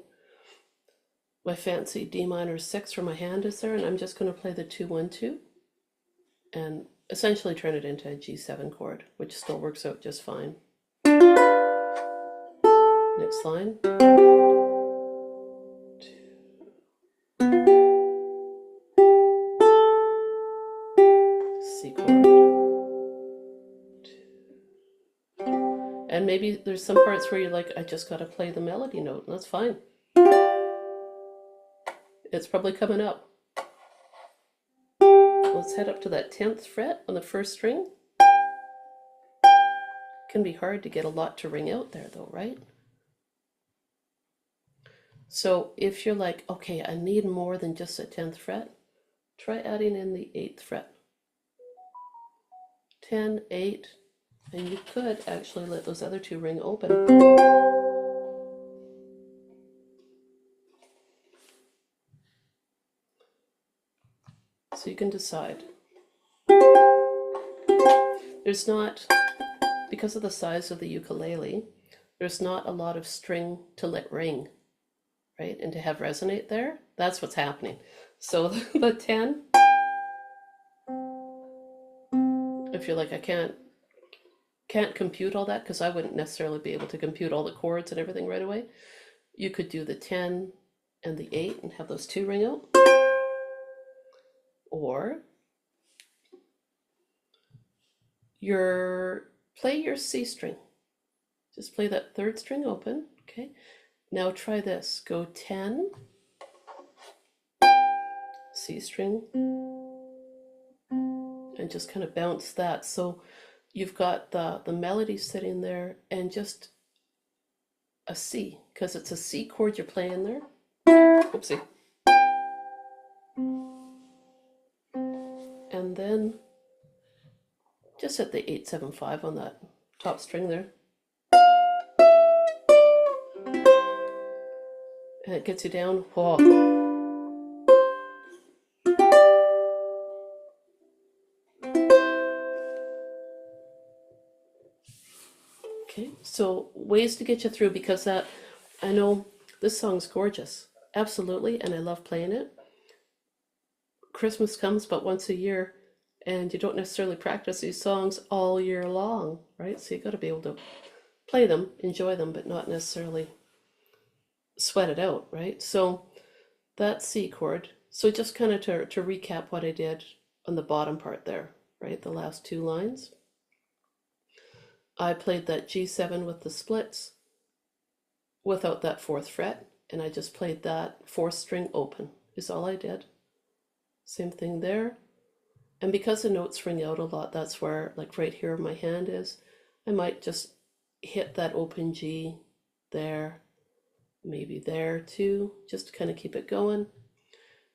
my fancy D minor 6 for my hand is there, and I'm just gonna play the 2, 1, 2 and essentially turn it into a G7 chord, which still works out just fine. Next line. 2, C chord. And maybe there's some parts where you're like, I just got to play the melody note, and that's fine. It's probably coming up. Let's head up to that 10th fret on the first string. Can be hard to get a lot to ring out there though, right? So if you're like, okay, I need more than just a 10th fret, try adding in the 8th fret. 10, 8, and you could actually let those other two ring open. So you can decide. There's not, because of the size of the ukulele, there's not a lot of string to let ring, right? And to have resonate there, that's what's happening. So the 10, if you're like, I can't compute all that, because I wouldn't necessarily be able to compute all the chords and everything right away, you could do the 10 and the 8 and have those two ring out. Or play your C string. Just play that third string open, okay? Now try this. Go 10, C string, and just kind of bounce that. So you've got the melody sitting there and just a C, because it's a C chord you're playing there. Oopsie. And then just hit the 8, 7, 5 on that top string there. And it gets you down. Whoa. Okay, so ways to get you through, because that, I know this song's gorgeous. Absolutely, and I love playing it. Christmas comes but once a year, and you don't necessarily practice these songs all year long, right? So you got to be able to play them, enjoy them, but not necessarily sweat it out, right? So that C chord. So just kind of to recap what I did on the bottom part there, right? The last two lines. I played that G7 with the splits without that 4th fret, and I just played that 4th string open is all I did. Same thing there. And because the notes ring out a lot, that's where, like right here my hand is, I might just hit that open G there, maybe there too, just to kind of keep it going.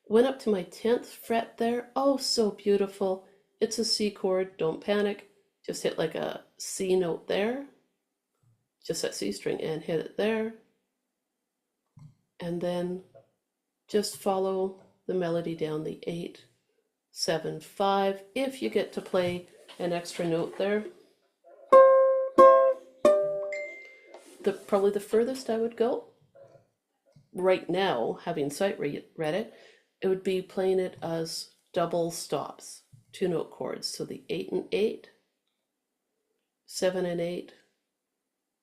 Went up to my 10th fret there. Oh, so beautiful. It's a C chord, don't panic. Just hit like a C note there, just that C string, and hit it there. And then just follow the melody down the 8, 7, 5. If you get to play an extra note there, probably the furthest I would go right now, having sight read it, it would be playing it as double stops, 2-note chords. So the 8 and 8, 7 and 8,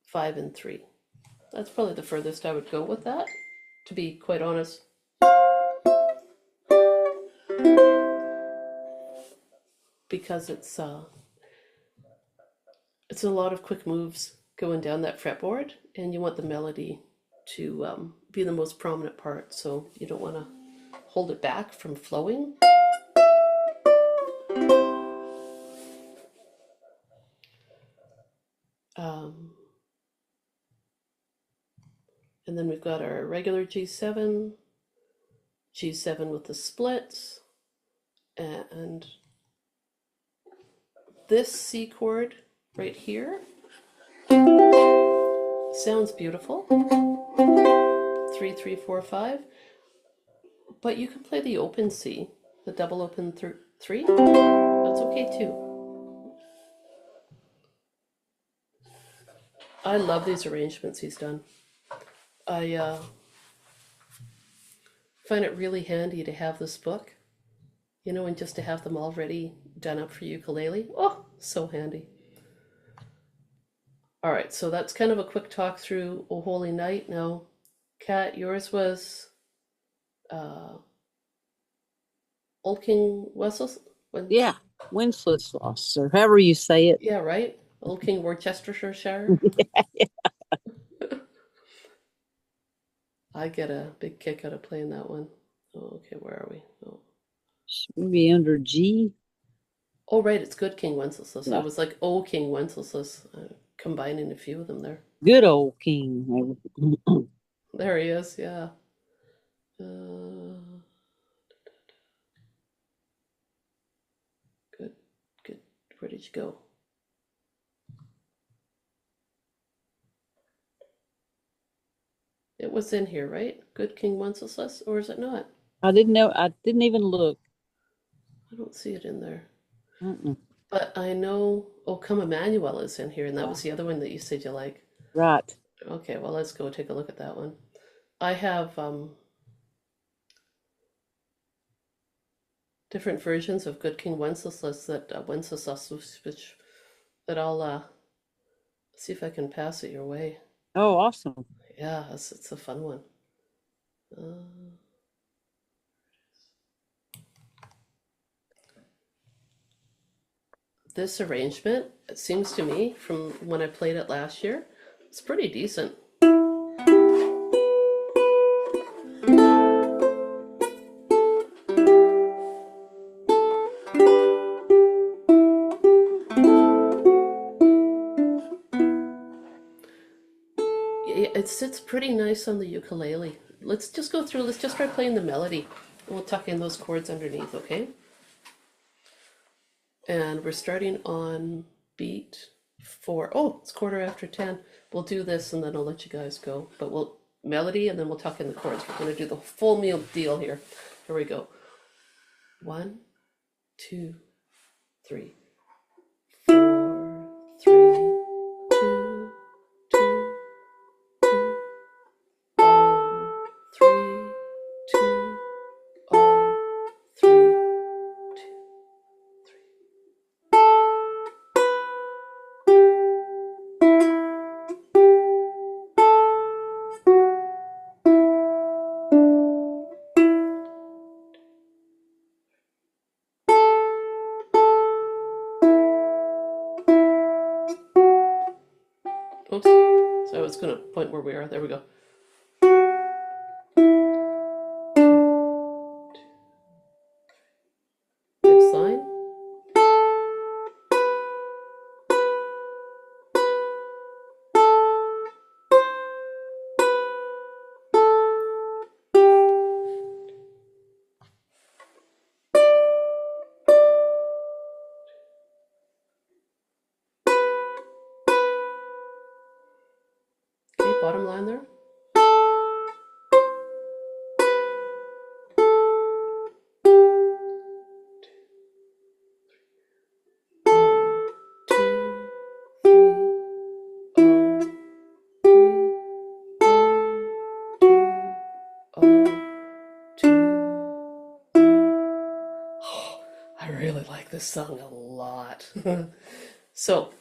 5 and 3. That's probably the furthest I would go with that, to be quite honest. Because it's a lot of quick moves going down that fretboard, and you want the melody to be the most prominent part, so you don't want to hold it back from flowing. And then we've got our regular G7, G7 with the splits, and this C chord right here sounds beautiful. 3, 3, 4, 5. But you can play the open C, the double open 3. That's okay too. I love these arrangements he's done. I find it really handy to have this book, you know, and just to have them already done up for ukulele. Oh, so handy. All right, so that's kind of a quick talk through O Holy Night. Now, Kat, yours was Old King Wessels? Yeah. Wenceslas, or however you say it. Yeah, right? Old King Worcestershire. I get a big kick out of playing that one. Oh, okay, where are we? Oh. Maybe under G. Oh, right, it's Good King Wenceslas. I Yeah. was like, Oh, King Wenceslas, combining a few of them there. Good old king. There he is, yeah. Good, good. Where did you go? It was in here, right? Good King Wenceslas, or is it not? I didn't know. I didn't even look. I don't see it in there. Mm-mm. But I know, Oh, Come Emmanuel is in here, and that was the other one that you said you like. Right. Okay, well, let's go take a look at that one. I have different versions of Good King Wenceslas Wenceslas, which that I'll see if I can pass it your way. Oh, awesome. Yeah, it's a fun one. This arrangement, it seems to me, from when I played it last year, it's pretty decent. It sits pretty nice on the ukulele. Let's just go through, let's just try playing the melody. And we'll tuck in those chords underneath, okay? And we're starting on beat 4. Oh, it's 10:15. We'll do this and then I'll let you guys go. But we'll melody and then we'll tuck in the chords. We're going to do the full meal deal here. Here we go. 1, 2, 3, 4, 3, 2, 2, 2, oh, 3, 2, oh, 3, 2, 3. Oops. So I was going to point where we are. There we go. Next line. Okay, bottom line there. I really like this song a lot. So,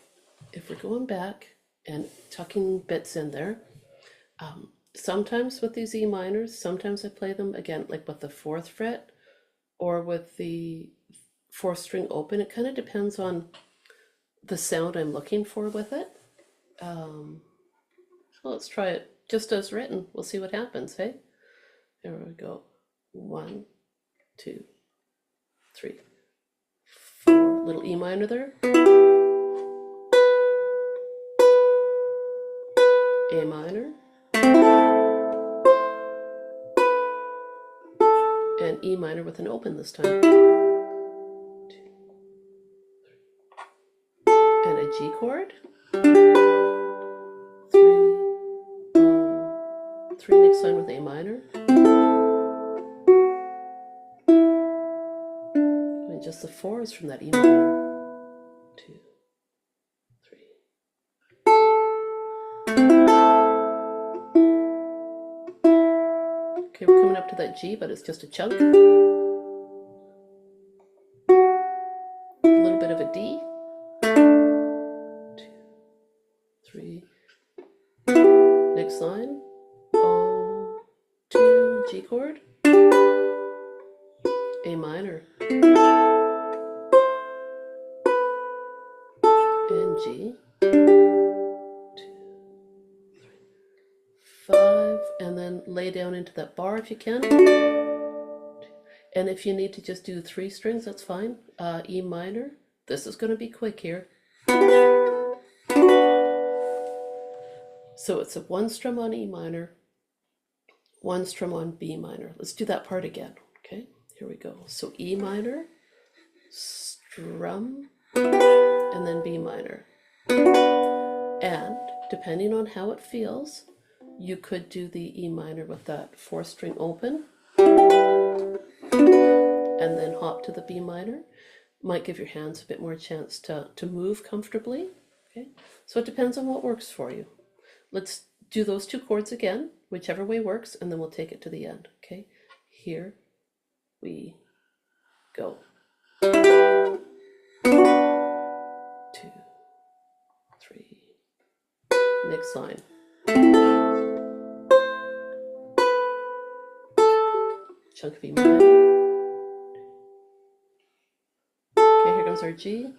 if we're going back and tucking bits in there, sometimes with these E minors, sometimes I play them again, like with the 4th fret or with the 4th string open. It kind of depends on the sound I'm looking for with it. So let's try it just as written. We'll see what happens, hey? There we go. 1, 2, 3, 4. Little E minor there. A minor. And E minor with an open this time. 2, 3. And a G chord. 3, oh, 3 next line with A minor. And just the 4s from that E minor. 2, 3. Okay, we're coming up to that G, but it's just a chunk. A little bit of a D. 2, 3. Next line. Oh, 2, G chord. A minor. G, 2, 5, and then lay down into that bar if you can. And if you need to just do 3 strings, that's fine. E minor. This is going to be quick here. So it's a 1 strum on E minor, 1 strum on B minor. Let's do that part again. Okay, here we go. So E minor, strum, and then B minor. And depending on how it feels, you could do the E minor with that 4th string open, and then hop to the B minor. Might give your hands a bit more chance to move comfortably. Okay, so it depends on what works for you. Let's do those 2 chords again, whichever way works, and then we'll take it to the end. Okay, here we go. 2, 3. Next line. Chunk of E minor. Okay, here comes our G.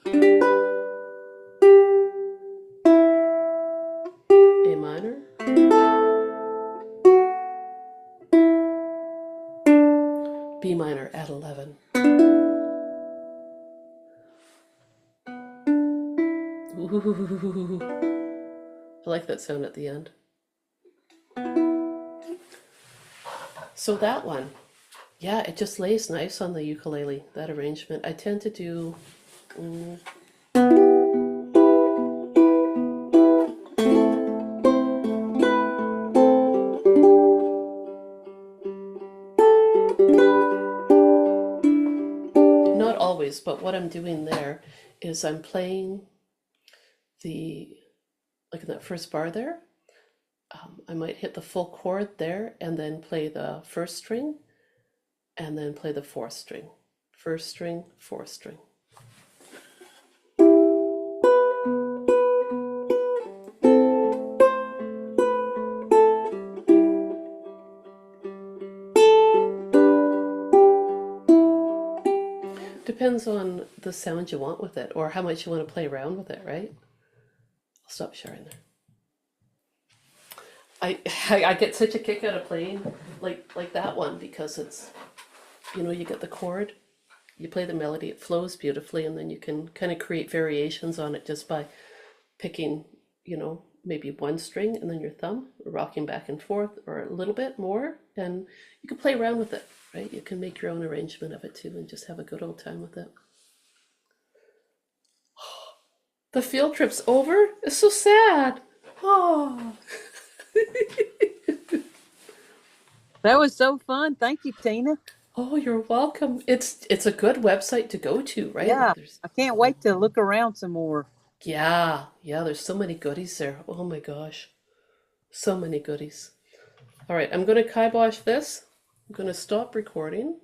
A minor. B minor at 11. Ooh. I like that sound at the end. So that one, yeah, it just lays nice on the ukulele, that arrangement. I tend to do not always, but what I'm doing there is I'm playing the, like in that first bar there, I might hit the full chord there and then play the 1st string and then play the 4th string. 1st string, 4th string. Depends on the sound you want with it or how much you want to play around with it, right? I'll stop sharing there. I get such a kick out of playing like that one because it's, you know, you get the chord, you play the melody, it flows beautifully, and then you can kind of create variations on it just by picking, you know, maybe 1 string and then your thumb, rocking back and forth, or a little bit more, and you can play around with it, right? You can make your own arrangement of it too and just have a good old time with it. The field trip's over? It's so sad. Oh. That was so fun. Thank you, Tina. Oh, you're welcome. It's a good website to go to, right? Yeah, Like I can't wait to look around some more. yeah, there's so many goodies there. Oh my gosh. So many goodies. All right, I'm going to kibosh this. I'm going to stop recording.